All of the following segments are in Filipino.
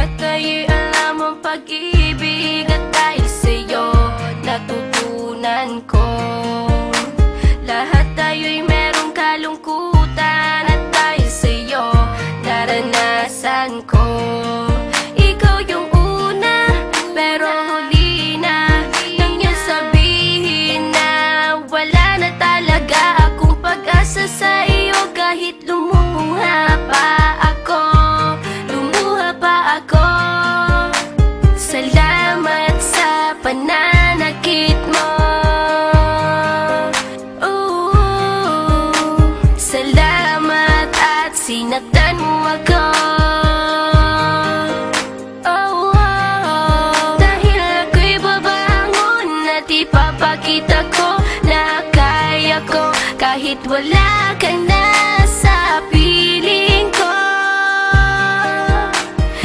Lahat ay alam ang pag-ibig at dahil sa'yo natutunan ko. Lahat tayo'y merong kalungkutan at dahil sa'yo naranasan ko. Ikaw yung una pero huli na nang iyong sabihin na wala na talaga akong pag-asa sa iyo. Kahit lumuha pa ako, salamat sa pananakit mo. Salamat at sinaktan mo ako. Dahil ako'y babangon at ipapakita ko na kaya ko kahit wala ka na sa piling ko.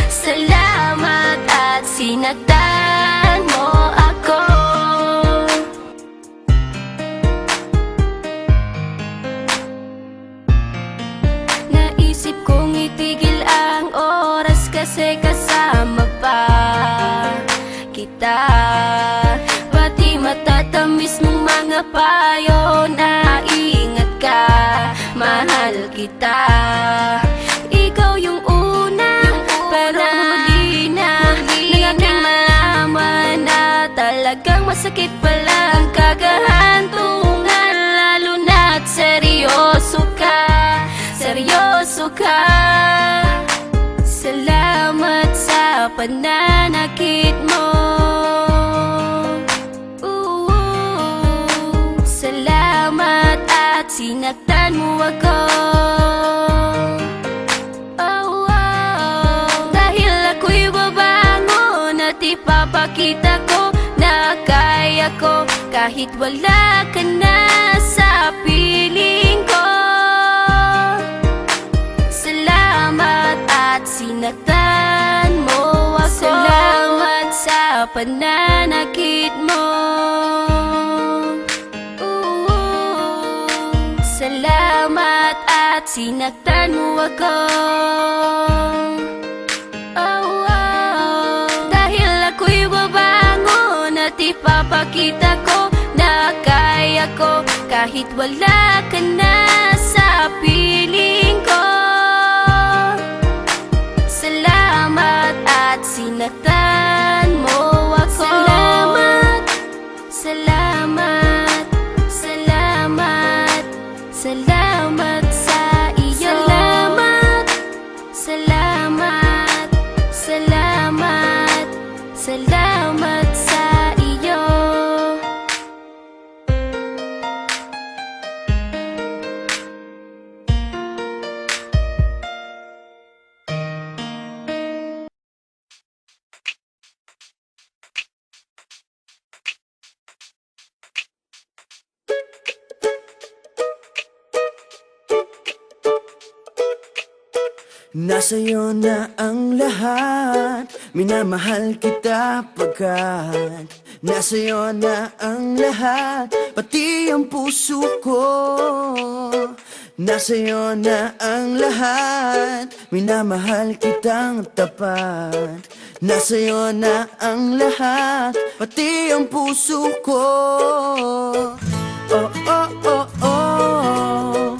Salamat at sinaktan mo ako. Naisip kong itigil ang oras kasi kasama pa kita. Pati matatamis mong mga payo na ingat ka, mahal kita. Ikaw yung una pero huli na nang aking malaman na talagang masakit pala ang kagahantungan. Lalo na't seryoso ka, seryoso ka. Salamat sa pananakit mo. Salamat at sinaktan mo ako. Dahil ako'y babangon at ipapakita ko na kaya ko kahit wala ka na sa piling ko. Salamat at sinaktan mo ako. Salamat sa pananakit mo. Salamat at sinaktan mo ako. Dahil ako'y babangon at ipapakita ko na kaya ko kahit wala ka na sa piling ko. Salamat at sinaktan mo ako. Salamat, salamat, salamat, salamat sa iyo. Salamat, salamat, salamat, salamat sa iyo. Nasa'yo na ang lahat, minamahal kita pagkat nasa'yo na ang lahat, pati ang puso ko. Nasa'yo na ang lahat, minamahal kitang tapat. Nasa'yo na ang lahat, pati ang puso ko. Oh, oh, oh, oh,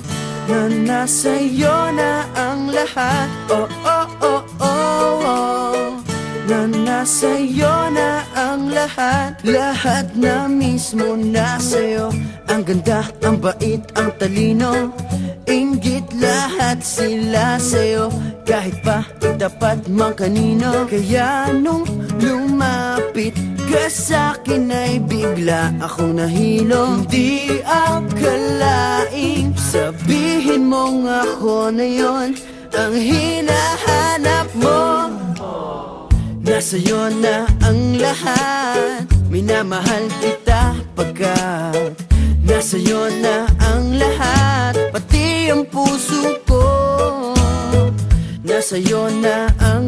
na nasa'yo na ang lahat. Oh, oh, oh, oh, oh, na nasa'yo na ang lahat. Lahat na mismo nasa'yo. Ang ganda, ang bait, ang talino, inggit, lahat sila sa'yo. Kahit pa itapat mang kanino. Kaya nung lumapit ka sa'kin ay bigla akong nahilo. Hindi akalaing sabihin mong ako na yon ang hinahanap mo. Nasa'yo na ang lahat, minamahal kita pagkat nasa'yo na ang lahat, pati ang puso ko. Nasa'yo na ang